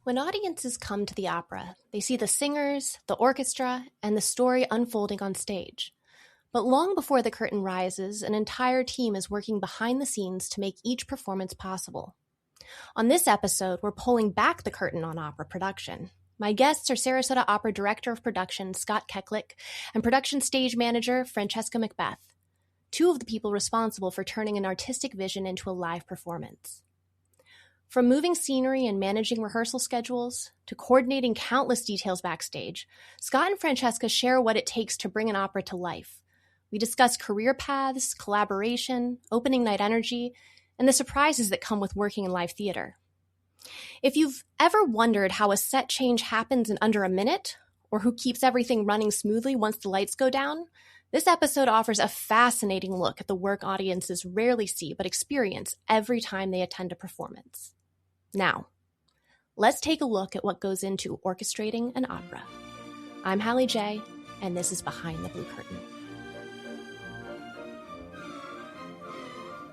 When audiences come to the opera, they see the singers, the orchestra, and the story unfolding on stage. But long before the curtain rises, an entire team is working behind the scenes to make each performance possible. On this episode, we're pulling back the curtain on opera production. My guests are Sarasota Opera Director of Production, Scott Keclik, and Production Stage Manager, Francesca MacBeth, two of the people responsible for turning an artistic vision into a live performance. From moving scenery and managing rehearsal schedules to coordinating countless details backstage, Scott and Francesca share what it takes to bring an opera to life. We discuss career paths, collaboration, opening night energy, and the surprises that come with working in live theater. If you've ever wondered how a set change happens in under a minute, or who keeps everything running smoothly once the lights go down, this episode offers a fascinating look at the work audiences rarely see but experience every time they attend a performance. Now, let's take a look at what goes into orchestrating an opera. I'm Hallie Geyh, and this is Behind the Blue Curtain.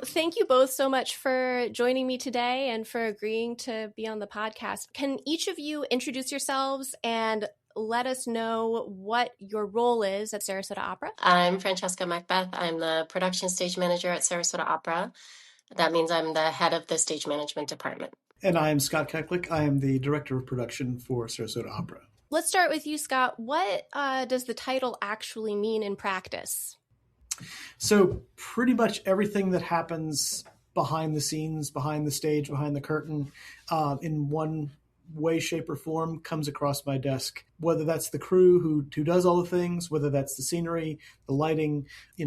Thank you both so much for joining me today and for agreeing to be on the podcast. Can each of you introduce yourselves and let us know what your role is at Sarasota Opera? I'm Francesca MacBeth. I'm the production stage manager at Sarasota Opera. That means I'm the head of the stage management department. And I am Scott Keclik. I am the director of production for Sarasota Opera. Let's start with you, Scott. What does the title actually mean in practice? So pretty much everything that happens behind the scenes, behind the stage, behind the curtain, in one way, shape, or form comes across my desk, whether that's the crew who does all the things, whether that's the scenery, the lighting,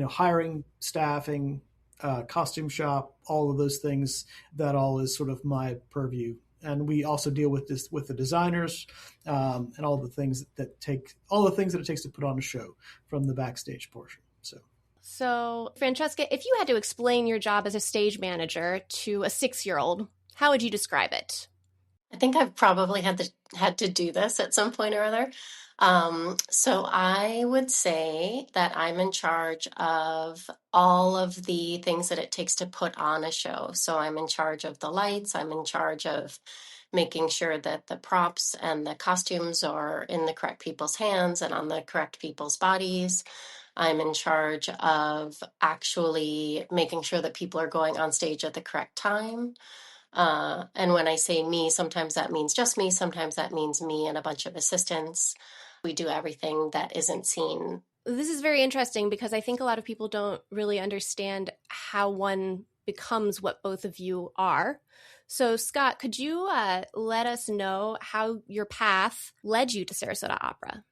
hiring, staffing, costume shop, all of those things. That all is sort of my purview. And we also deal with this with the designers and all the things that it takes to put on a show from the backstage portion. So, Francesca, if you had to explain your job as a stage manager to a 6-year-old, how would you describe it? I think I've probably had to do this at some point or other. So I would say that I'm in charge of all of the things that it takes to put on a show. So I'm in charge of the lights. I'm in charge of making sure that the props and the costumes are in the correct people's hands and on the correct people's bodies. I'm in charge of actually making sure that people are going on stage at the correct time. And when I say me, sometimes that means just me. Sometimes that means me and a bunch of assistants. We do everything that isn't seen. This is very interesting because I think a lot of people don't really understand how one becomes what both of you are. So, Scott, could you let us know how your path led you to Sarasota Opera?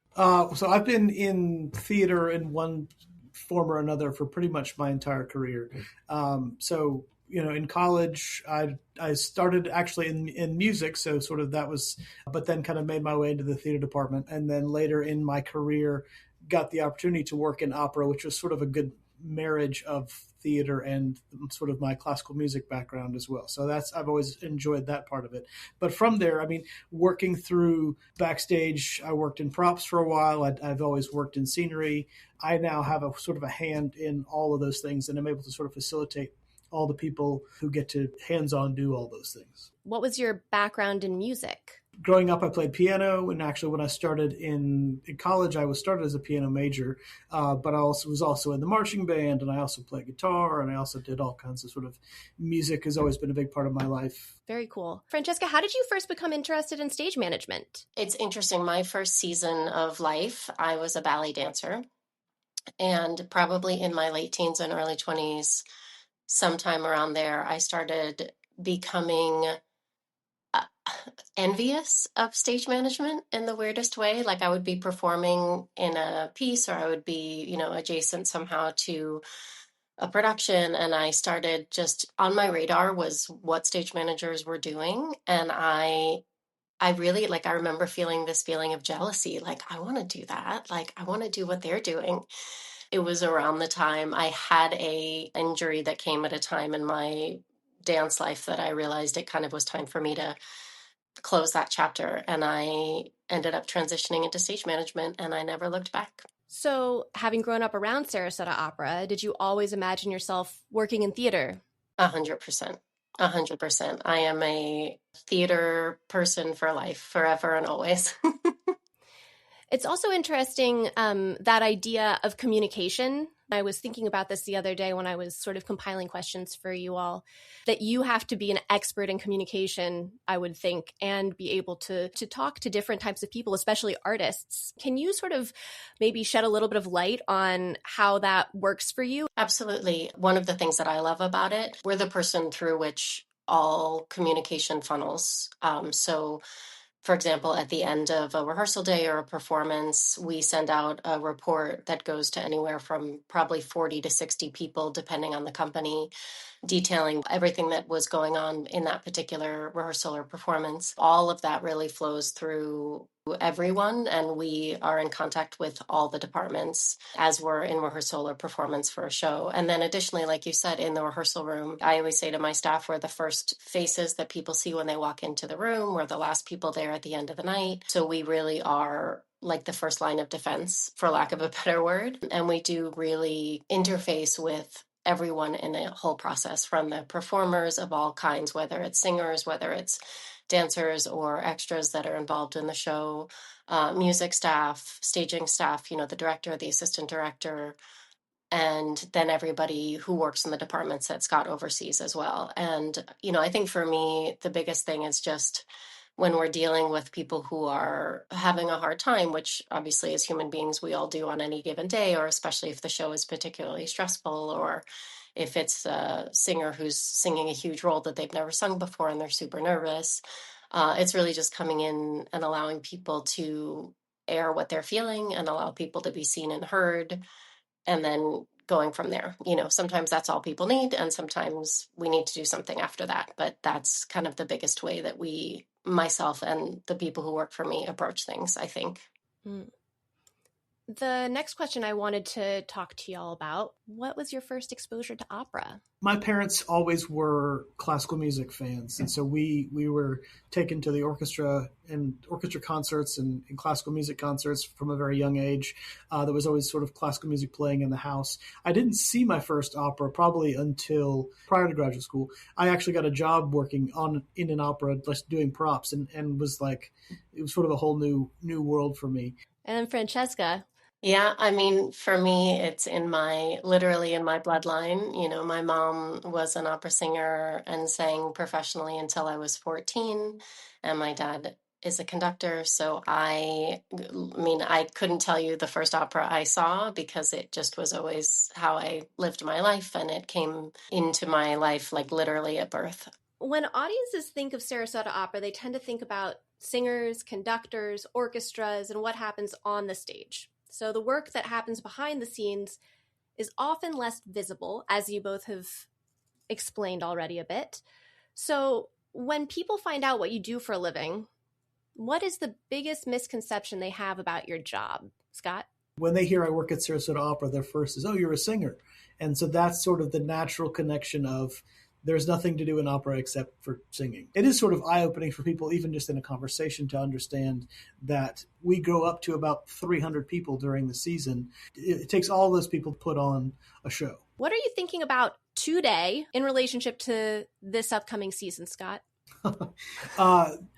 So I've been in theater in one form or another for pretty much my entire career. In college, I started actually in music, so sort of that was, but then kind of made my way into the theater department. And then later in my career, got the opportunity to work in opera, which was sort of a good marriage of theater and sort of my classical music background as well. So I've always enjoyed that part of it. But from there, working through backstage, I worked in props for a while. I've always worked in scenery. I now have a sort of a hand in all of those things, and I'm able to sort of facilitate all the people who get to hands-on do all those things. What was your background in music? Growing up, I played piano, and actually when I started in college, I was started as a piano major, but I was also in the marching band, and I also played guitar, and I also did all kinds of sort of music has always been a big part of my life. Very cool. Francesca, how did you first become interested in stage management? It's interesting. My first season of life, I was a ballet dancer, and probably in my late teens and early 20s, sometime around there, I started becoming envious of stage management in the weirdest way. Like I would be performing in a piece, or I would be, adjacent somehow to a production. And I started just on my radar was what stage managers were doing. And I really, I remember feeling this feeling of jealousy. Like, I want to do that. Like, I want to do what they're doing. It was around the time I had a injury that came at a time in my dance life that I realized it kind of was time for me to close that chapter. And I ended up transitioning into stage management, and I never looked back. So having grown up around Sarasota Opera, did you always imagine yourself working in theater? 100%. 100%. I am a theater person for life, forever and always. It's also interesting, that idea of communication. I was thinking about this the other day when I was sort of compiling questions for you all, that you have to be an expert in communication, I would think, and be able to talk to different types of people, especially artists. Can you sort of maybe shed a little bit of light on how that works for you? Absolutely. One of the things that I love about it, we're the person through which all communication funnels. So for example, at the end of a rehearsal day or a performance, we send out a report that goes to anywhere from probably 40 to 60 people, depending on the company, detailing everything that was going on in that particular rehearsal or performance. All of that really flows through everyone, and we are in contact with all the departments as we're in rehearsal or performance for a show. And then additionally, like you said, in the rehearsal room, I always say to my staff, we're the first faces that people see when they walk into the room. We're the last people there at the end of the night. So we really are like the first line of defense, for lack of a better word. And we do really interface with everyone in the whole process, from the performers of all kinds, whether it's singers, whether it's dancers or extras that are involved in the show, music staff, staging staff, the director, the assistant director, and then everybody who works in the departments that Scott oversees as well. And, I think for me, the biggest thing is just when we're dealing with people who are having a hard time, which obviously as human beings we all do on any given day, or especially if the show is particularly stressful, or if it's a singer who's singing a huge role that they've never sung before and they're super nervous. It's really just coming in and allowing people to air what they're feeling and allow people to be seen and heard, and then going from there. Sometimes that's all people need, and sometimes we need to do something after that. But that's kind of the biggest way that myself and the people who work for me, approach things, I think. Mm. The next question I wanted to talk to y'all about, what was your first exposure to opera? My parents always were classical music fans, and so we were taken to the orchestra concerts and classical music concerts from a very young age. There was always sort of classical music playing in the house. I didn't see my first opera probably until prior to graduate school. I actually got a job working in an opera, just doing props, and was like, it was sort of a whole new world for me. And Francesca. Yeah, I mean, for me, it's literally in my bloodline. My mom was an opera singer and sang professionally until I was 14, and my dad is a conductor. So I couldn't tell you the first opera I saw, because it just was always how I lived my life, and it came into my life like literally at birth. When audiences think of Sarasota Opera, they tend to think about singers, conductors, orchestras, and what happens on the stage. So the work that happens behind the scenes is often less visible, as you both have explained already a bit. So when people find out what you do for a living, what is the biggest misconception they have about your job, Scott? When they hear I work at Sarasota Opera, their first is, oh, you're a singer. And so that's sort of the natural connection of, there's nothing to do in opera except for singing. It is sort of eye-opening for people, even just in a conversation, to understand that we go up to about 300 people during the season. It takes all those people to put on a show. What are you thinking about today in relationship to this upcoming season, Scott?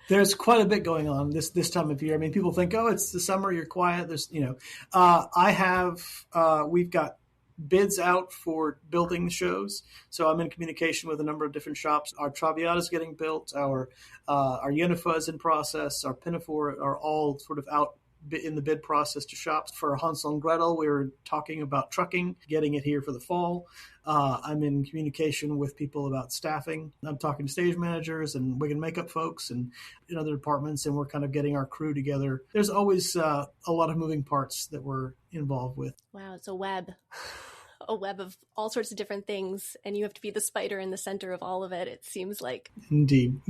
There's quite a bit going on this time of year. I mean, people think, oh, it's the summer, you're quiet. We've got bids out for building the shows. So I'm in communication with a number of different shops. Our Traviata is getting built. Our Yennefer is in process. Our Pinafore are all sort of out in the bid process to shops. For Hansel and Gretel, we were talking about trucking, getting it here for the fall. I'm in communication with people about staffing. I'm talking to stage managers and wig and makeup folks and in other departments, and we're kind of getting our crew together. There's always a lot of moving parts that we're involved with. Wow, it's a web. A web of all sorts of different things, and you have to be the spider in the center of all of it, it seems like. Indeed.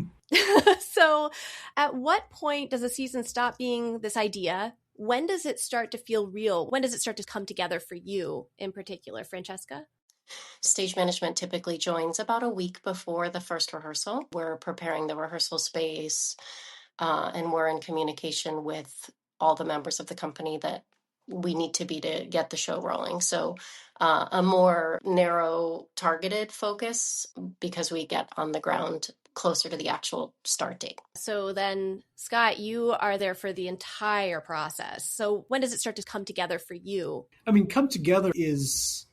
So at what point does a season stop being this idea? When does it start to feel real? When does it start to come together for you in particular, Francesca? Stage management typically joins about a week before the first rehearsal. We're preparing the rehearsal space, and we're in communication with all the members of the company that we need to be to get the show rolling. So a more narrow targeted focus because we get on the ground closer to the actual start date. So then, Scott, you are there for the entire process. So when does it start to come together for you? I mean, come together is,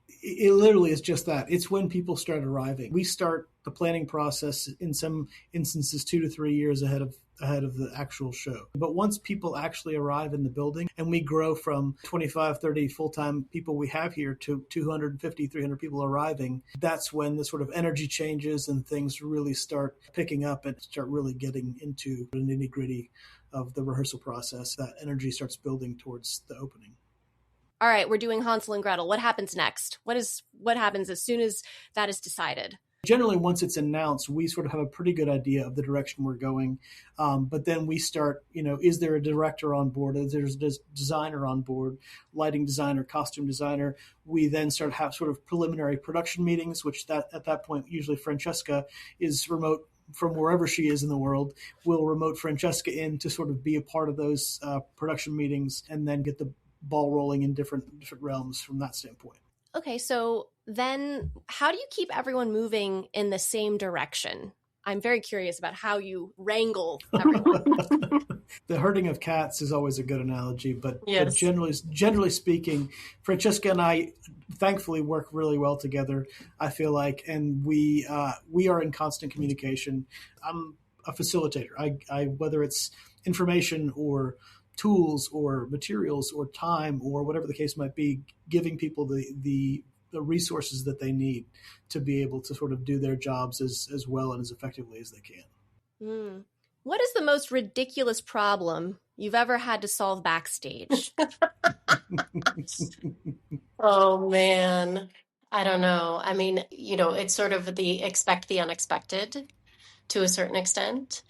it literally is just that. It's when people start arriving. We start the planning process in some instances 2 to 3 years ahead of the actual show. But once people actually arrive in the building and we grow from 25, 30 full-time people we have here to 250, 300 people arriving, that's when the sort of energy changes and things really start picking up and start really getting into the nitty-gritty of the rehearsal process. That energy starts building towards the opening. All right, we're doing Hansel and Gretel. What happens next? What happens as soon as that is decided? Generally, once it's announced, we sort of have a pretty good idea of the direction we're going. But then we start, is there a director on board? Is there a designer on board, lighting designer, costume designer? We then start to have sort of preliminary production meetings, which at that point, usually Francesca is remote from wherever she is in the world. We'll remote Francesca in to sort of be a part of those production meetings and then get the ball rolling in different realms from that standpoint. Okay, so then how do you keep everyone moving in the same direction? I'm very curious about how you wrangle everyone. The herding of cats is always a good analogy, but, yes. but generally speaking, Francesca and I thankfully work really well together, I feel like, and we are in constant communication. I'm a facilitator. I whether it's information or tools or materials or time or whatever the case might be, giving people the resources that they need to be able to sort of do their jobs as well and as effectively as they can. What is the most ridiculous problem you've ever had to solve backstage? Oh, man. I don't know. I mean, it's sort of the expect the unexpected to a certain extent.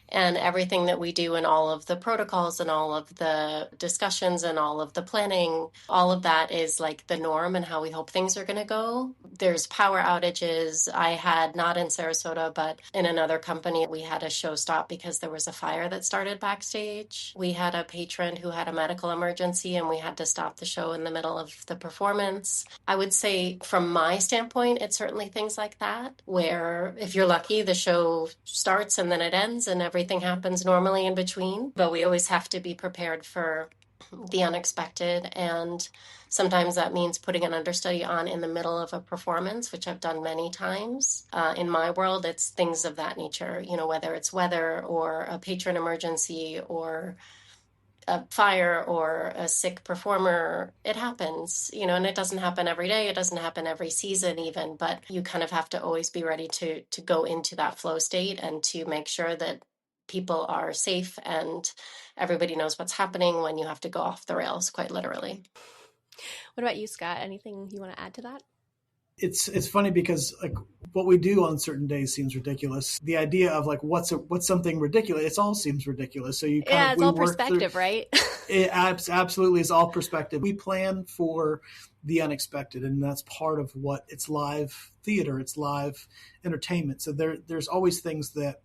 And everything that we do and all of the protocols and all of the discussions and all of the planning, all of that is like the norm and how we hope things are going to go. There's power outages. I had, not in Sarasota, but in another company, we had a show stop because there was a fire that started backstage. We had a patron who had a medical emergency and we had to stop the show in the middle of the performance. I would say from my standpoint, it's certainly things like that, where if you're lucky, the show starts and then it ends and everything happens normally in between, but we always have to be prepared for the unexpected. And sometimes that means putting an understudy on in the middle of a performance, which I've done many times. In my world, it's things of that nature, whether it's weather or a patron emergency or a fire or a sick performer. It happens, and it doesn't happen every day. It doesn't happen every season even, but you kind of have to always be ready to go into that flow state and to make sure that people are safe and everybody knows what's happening when you have to go off the rails, quite literally. What about you, Scott? Anything you want to add to that? It's funny because like what we do on certain days seems ridiculous. The idea of like what's something ridiculous, it all seems ridiculous. So it's all perspective, right? It absolutely is all perspective. We plan for the unexpected, and that's part of what it's live theater, it's live entertainment. So there's always things that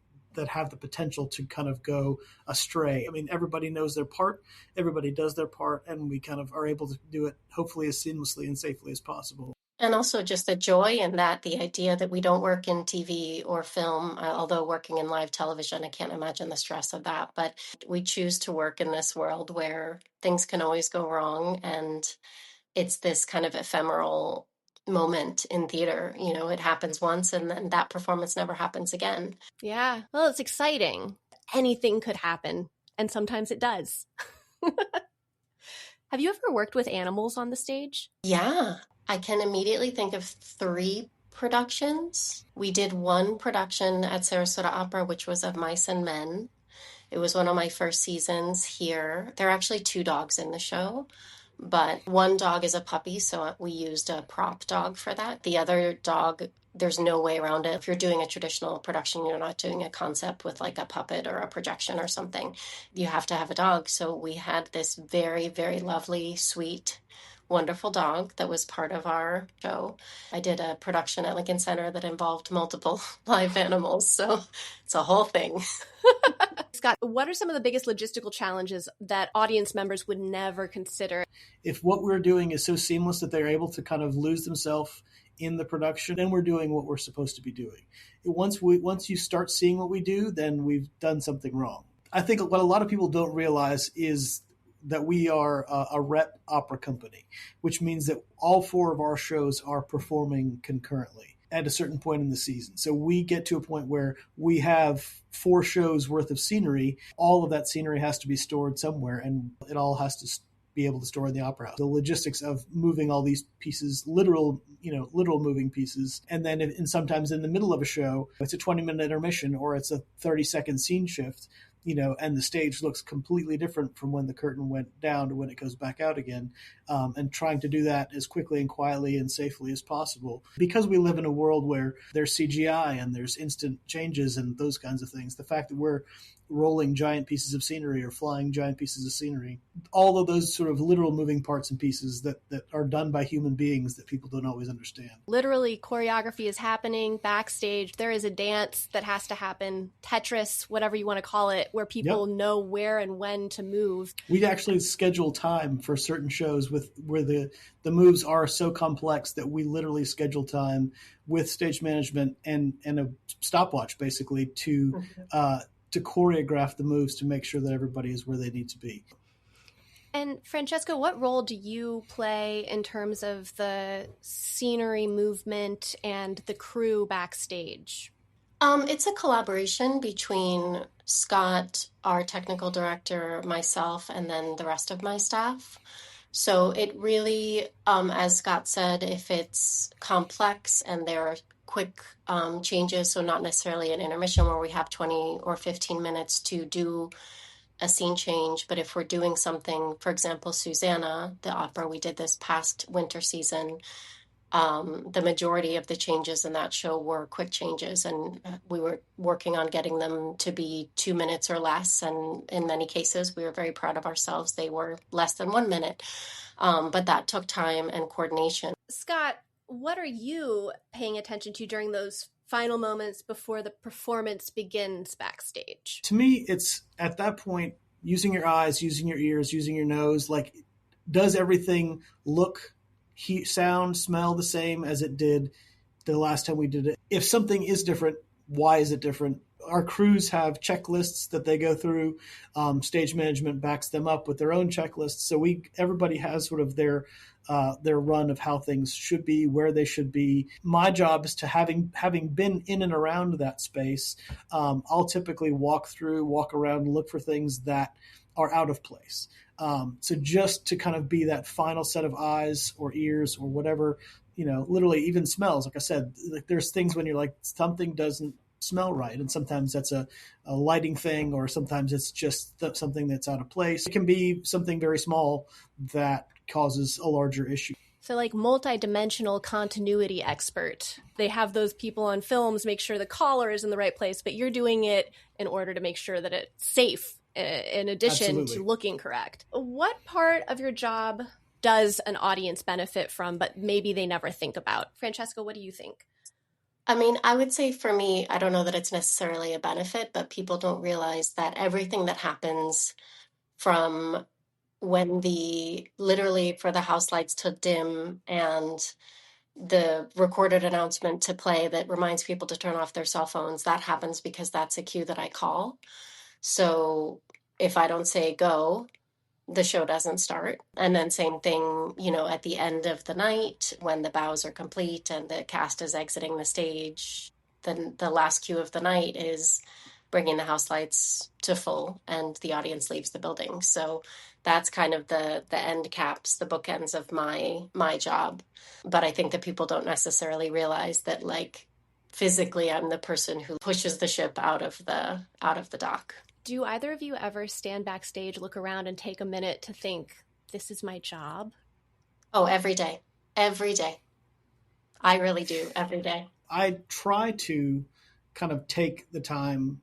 have the potential to kind of go astray. I mean, everybody knows their part, everybody does their part, and we kind of are able to do it hopefully as seamlessly and safely as possible. And also just the joy in that, the idea that we don't work in TV or film, although working in live television, I can't imagine the stress of that. But we choose to work in this world where things can always go wrong. And it's this kind of ephemeral moment in theater. It happens once and then that performance never happens again. Yeah. Well, it's exciting. Anything could happen. And sometimes it does. Have you ever worked with animals on the stage? Yeah. I can immediately think of 3 productions. We did one production at Sarasota Opera, which was of Mice and Men. It was one of my first seasons here. There are actually 2 dogs in the show, but one dog is a puppy, so we used a prop dog for that. The other dog, there's no way around it. If you're doing a traditional production, you're not doing a concept with like a puppet or a projection or something. You have to have a dog. So we had this very, very lovely, sweet, wonderful dog that was part of our show. I did a production at Lincoln Center that involved multiple live animals, so it's a whole thing. Scott, what are some of the biggest logistical challenges that audience members would never consider? If what we're doing is so seamless that they're able to kind of lose themselves in the production, then we're doing what we're supposed to be doing. Once you start seeing what we do, then we've done something wrong. I think what a lot of people don't realize is that we are a rep opera company, which means that all 4 of our shows are performing concurrently at a certain point in the season. So we get to a point where we have 4 shows worth of scenery. All of that scenery has to be stored somewhere, and it all has to be able to store in the opera house. The logistics of moving all these pieces, literal moving pieces, and then sometimes in the middle of a show, it's a 20-minute intermission or it's a 30-second scene shift, and the stage looks completely different from when the curtain went down to when it goes back out again, and trying to do that as quickly and quietly and safely as possible. Because we live in a world where there's CGI and there's instant changes and those kinds of things, the fact that we're rolling giant pieces of scenery or flying giant pieces of scenery, all of those sort of literal moving parts and pieces that are done by human beings that people don't always understand. Literally, choreography is happening backstage. There is a dance that has to happen, Tetris, whatever you want to call it, where people know where and when to move. We actually schedule time for certain shows where the moves are so complex that we literally schedule time with stage management and a stopwatch basically to choreograph the moves to make sure that everybody is where they need to be. And Francesca, what role do you play in terms of the scenery movement and the crew backstage? It's a collaboration between Scott, our technical director, myself, and then the rest of my staff. So it really, as Scott said, if it's complex and there are quick changes, so not necessarily an intermission where we have 20 or 15 minutes to do a scene change, but if we're doing something, for example, Susanna, the opera we did this past winter season, the majority of the changes in that show were quick changes, and we were working on getting them to be 2 minutes or less, and in many cases we were very proud of ourselves. They were less than 1 minute, but that took time and coordination. Scott, what are you paying attention to during those final moments before the performance begins backstage? To me, it's at that point, using your eyes, using your ears, using your nose, like, does everything look, sound, smell the same as it did the last time we did it? If something is different, why is it different? Our crews have checklists that they go through. Stage management backs them up with their own checklists. So everybody has sort of their run of how things should be, where they should be. My job is to having been in and around that space, I'll typically walk around and look for things that are out of place. So just to kind of be that final set of eyes or ears or whatever, literally even smells. Like I said, like there's things when you're like, something doesn't smell right. And sometimes that's a lighting thing, or sometimes it's just something that's out of place. It can be something very small that causes a larger issue. So like multi-dimensional continuity expert. They have those people on films make sure the collar is in the right place, but you're doing it in order to make sure that it's safe in addition to looking correct. What part of your job does an audience benefit from, but maybe they never think about? Francesca, what do you think? I mean, I would say for me, I don't know that it's necessarily a benefit, but people don't realize that everything that happens from when literally for the house lights to dim and the recorded announcement to play that reminds people to turn off their cell phones, that happens because that's a cue that I call. So if I don't say go, the show doesn't start. And then same thing, at the end of the night when the bows are complete and the cast is exiting the stage, then the last cue of the night is bringing the house lights to full and the audience leaves the building. So that's kind of the end caps, the bookends of my job. But I think that people don't necessarily realize that, like, physically I'm the person who pushes the ship out of the dock. Do either of you ever stand backstage, look around, and take a minute to think, this is my job? Oh, every day. Every day. I really do, every day. I try to kind of take the time,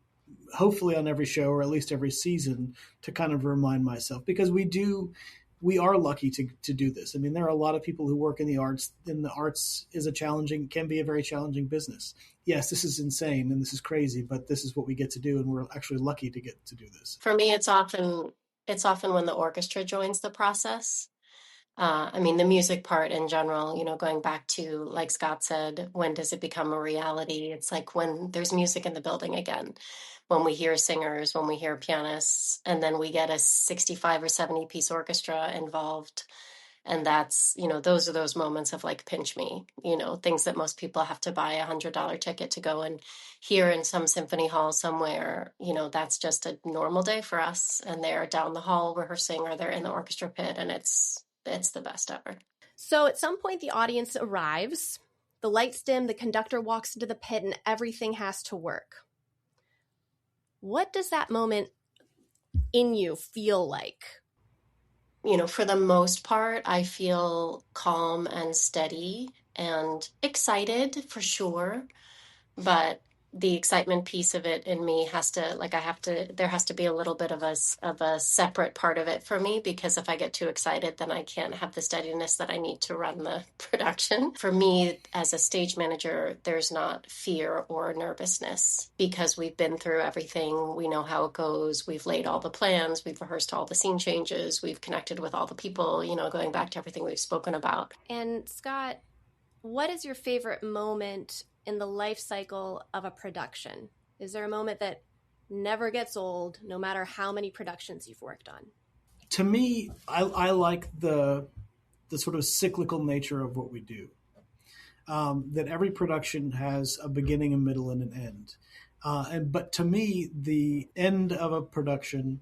hopefully on every show or at least every season, to kind of remind myself, because we do we are lucky to do this. I mean, there are a lot of people who work in the arts, and the arts can be a very challenging business. Yes, this is insane and this is crazy, but this is what we get to do, and we're actually lucky to get to do this. For me, it's often when the orchestra joins the process. I mean, the music part in general, going back to, like Scott said, when does it become a reality? It's like when there's music in the building again, when we hear singers, when we hear pianists, and then we get a 65 or 70 piece orchestra involved. And that's, those are those moments of like, pinch me, things that most people have to buy $100 ticket to go and hear in some symphony hall somewhere. That's just a normal day for us. And they're down the hall rehearsing, or they're in the orchestra pit, and it's the best ever. So at some point, the audience arrives, the lights dim, the conductor walks into the pit, and everything has to work. What does that moment in you feel like? For the most part, I feel calm and steady and excited for sure. But the excitement piece of it in me there has to be a little bit of a separate part of it for me, because if I get too excited, then I can't have the steadiness that I need to run the production. For me, as a stage manager, there's not fear or nervousness, because we've been through everything. We know how it goes. We've laid all the plans. We've rehearsed all the scene changes. We've connected with all the people, going back to everything we've spoken about. And Scott, what is your favorite moment in the life cycle of a production? Is there a moment that never gets old, no matter how many productions you've worked on? To me, I like the sort of cyclical nature of what we do. That every production has a beginning, a middle, and an end. But to me, the end of a production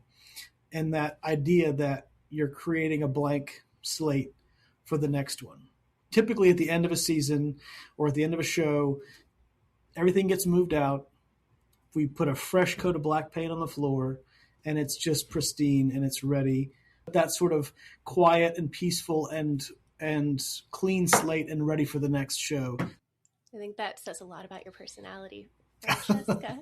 and that idea that you're creating a blank slate for the next one. Typically at the end of a season or at the end of a show, everything gets moved out. We put a fresh coat of black paint on the floor, and it's just pristine and it's ready. That sort of quiet and peaceful and clean slate and ready for the next show. I think that says a lot about your personality, Francesca.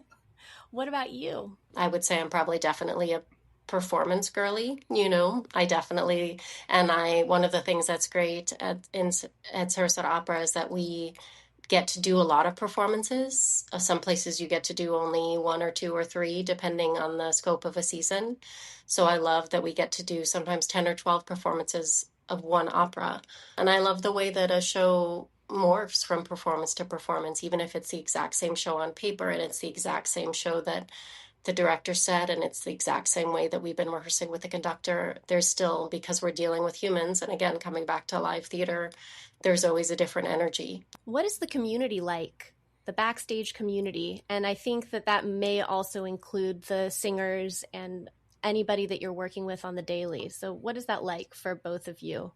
What about you? I would say I'm probably definitely a performance girly. I definitely, one of the things that's great at Sarasota Opera is that we get to do a lot of performances. Some places you get to do only 1 or 2 or 3, depending on the scope of a season. So I love that we get to do sometimes 10 or 12 performances of one opera. And I love the way that a show morphs from performance to performance, even if it's the exact same show on paper and it's the exact same show that the director said, and it's the exact same way that we've been rehearsing with the conductor. There's still, because we're dealing with humans, and again, coming back to live theater, there's always a different energy. What is the community like, the backstage community? And I think that may also include the singers and anybody that you're working with on the daily. So what is that like for both of you?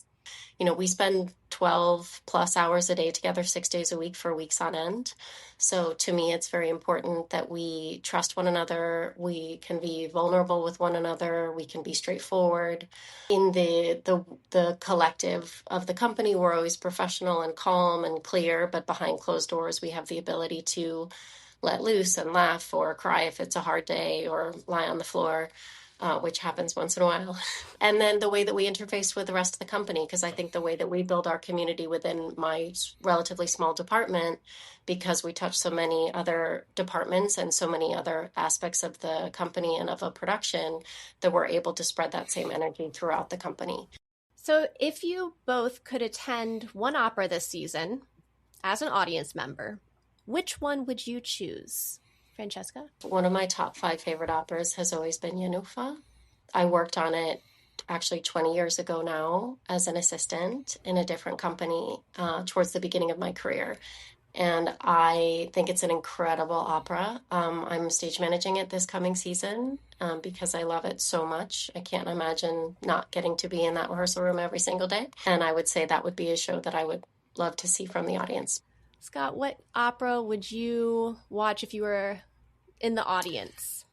We spend 12 plus hours a day together, 6 days a week for weeks on end. So to me, it's very important that we trust one another. We can be vulnerable with one another. We can be straightforward. In the collective of the company, we're always professional and calm and clear, but behind closed doors, we have the ability to let loose and laugh or cry if it's a hard day, or lie on the floor. Which happens once in a while. And then the way that we interface with the rest of the company, because I think the way that we build our community within my relatively small department, because we touch so many other departments and so many other aspects of the company and of a production, that we're able to spread that same energy throughout the company. So if you both could attend one opera this season as an audience member, which one would you choose? Francesca? One of my top 5 favorite operas has always been Janufa. I worked on it actually 20 years ago now as an assistant in a different company towards the beginning of my career. And I think it's an incredible opera. I'm stage managing it this coming season because I love it so much. I can't imagine not getting to be in that rehearsal room every single day. And I would say that would be a show that I would love to see from the audience. Scott, what opera would you watch if you were in the audience?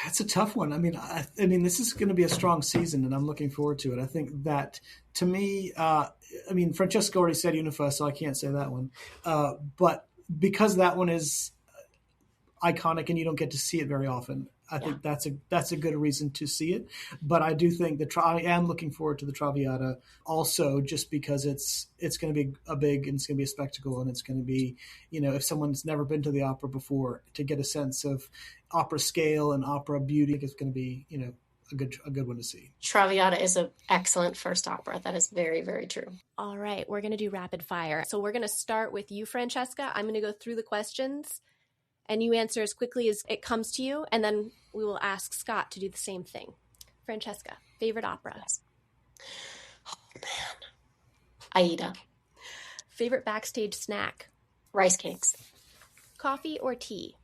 That's a tough one. I mean, this is going to be a strong season, and I'm looking forward to it. I think that, to me, Francesca already said Unifa, so I can't say that one. But because that one is iconic and you don't get to see it very often, I think that's a good reason to see it. But I do think I am looking forward to the Traviata also, just because it's going to be and it's going to be a spectacle, and it's going to be, if someone's never been to the opera before, to get a sense of opera scale and opera beauty, it's going to be, a good one to see. Traviata is an excellent first opera. That is very, very true. All right, we're going to do rapid fire. So we're going to start with you, Francesca. I'm going to go through the questions, and you answer as quickly as it comes to you, and then we will ask Scott to do the same thing. Francesca, favorite opera? Yes. Oh, man. Aida. Favorite backstage snack? Rice cakes. Coffee or tea?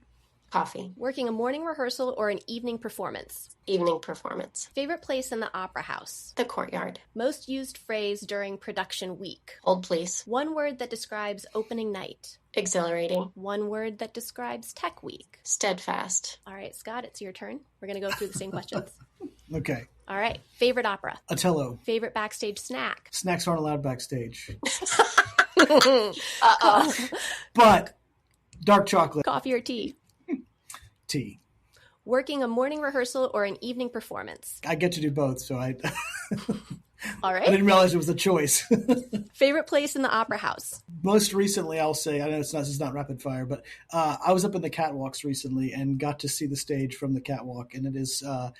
Coffee. Working a morning rehearsal or an evening performance? Evening performance. Favorite place in the opera house? The courtyard. Most used phrase during production week? Hold please. One word that describes opening night? Exhilarating. One word that describes tech week? Steadfast. All right, Scott, it's your turn. We're going to go through the same questions. Okay. All right. Favorite opera? Otello. Favorite backstage snack? Snacks aren't allowed backstage. Uh-oh. But dark chocolate. Coffee or tea? Tea. Working a morning rehearsal or an evening performance? I get to do both, so I All I right. didn't realize it was a choice. Favorite place in the opera house? Most recently, I'll say, I know it's not rapid fire, but I was up in the catwalks recently and got to see the stage from the catwalk, and it's a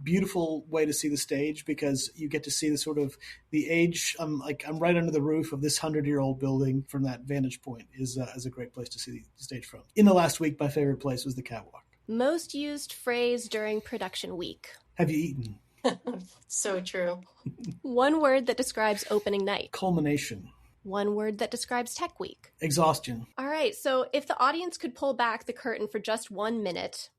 beautiful way to see the stage, because you get to see the sort of the age. I'm right under the roof of this 100-year-old building. From that vantage point is a great place to see the stage from. In the last week, my favorite place was the catwalk. Most used phrase during production week? Have you eaten? So true. One word that describes opening night? Culmination. One word that describes tech week? Exhaustion. All right, so if the audience could pull back the curtain for just 1 minute,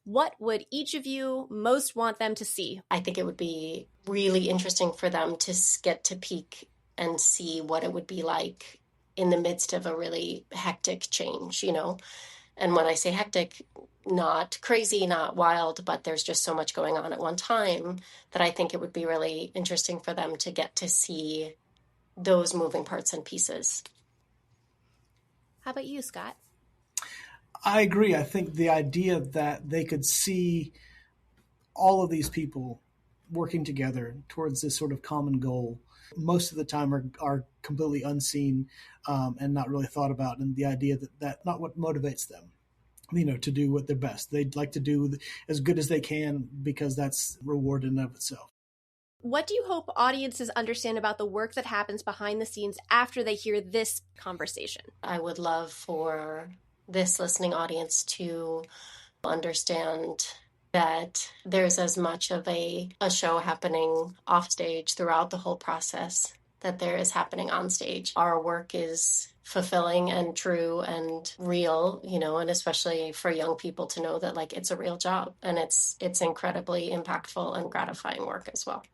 what would each of you most want them to see? I think it would be really interesting for them to get to peek and see what it would be like in the midst of a really hectic change, And when I say hectic, not crazy, not wild, but there's just so much going on at one time that I think it would be really interesting for them to get to see those moving parts and pieces. How about you, Scott? I agree. I think the idea that they could see all of these people working together towards this sort of common goal, most of the time are completely unseen and not really thought about. And the idea that not what motivates them, to do what they're best. They'd like to do as good as they can, because that's reward in and of itself. What do you hope audiences understand about the work that happens behind the scenes after they hear this conversation? I would love for this listening audience to understand that there's as much of a show happening off stage throughout the whole process that there is happening on stage. Our work is fulfilling and true and real, and especially for young people to know that it's a real job, and it's incredibly impactful and gratifying work as well.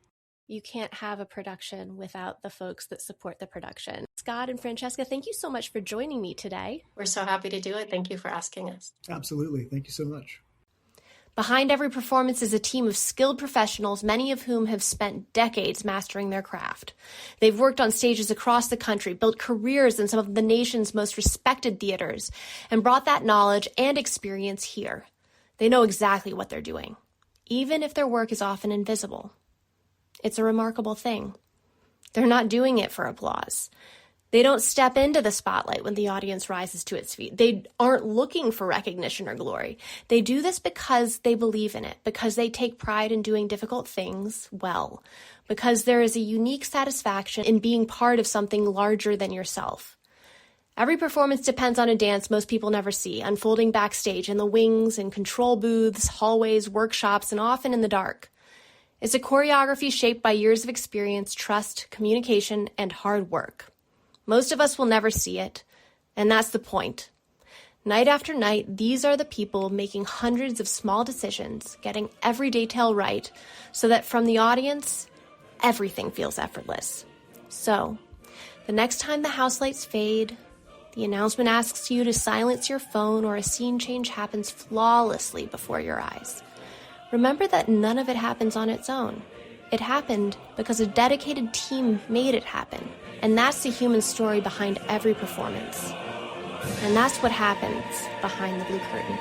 You can't have a production without the folks that support the production. Scott and Francesca, thank you so much for joining me today. We're so happy to do it. Thank you for asking us. Absolutely. Thank you so much. Behind every performance is a team of skilled professionals, many of whom have spent decades mastering their craft. They've worked on stages across the country, built careers in some of the nation's most respected theaters, and brought that knowledge and experience here. They know exactly what they're doing, even if their work is often invisible. It's a remarkable thing. They're not doing it for applause. They don't step into the spotlight when the audience rises to its feet. They aren't looking for recognition or glory. They do this because they believe in it, because they take pride in doing difficult things well, because there is a unique satisfaction in being part of something larger than yourself. Every performance depends on a dance most people never see, unfolding backstage in the wings, in control booths, hallways, workshops, and often in the dark. It's a choreography shaped by years of experience, trust, communication, and hard work. Most of us will never see it, and that's the point. Night after night, these are the people making hundreds of small decisions, getting every detail right, so that from the audience, everything feels effortless. So, the next time the house lights fade, the announcement asks you to silence your phone, or a scene change happens flawlessly before your eyes, remember that none of it happens on its own. It happened because a dedicated team made it happen. And that's the human story behind every performance. And that's what happens behind the blue curtain.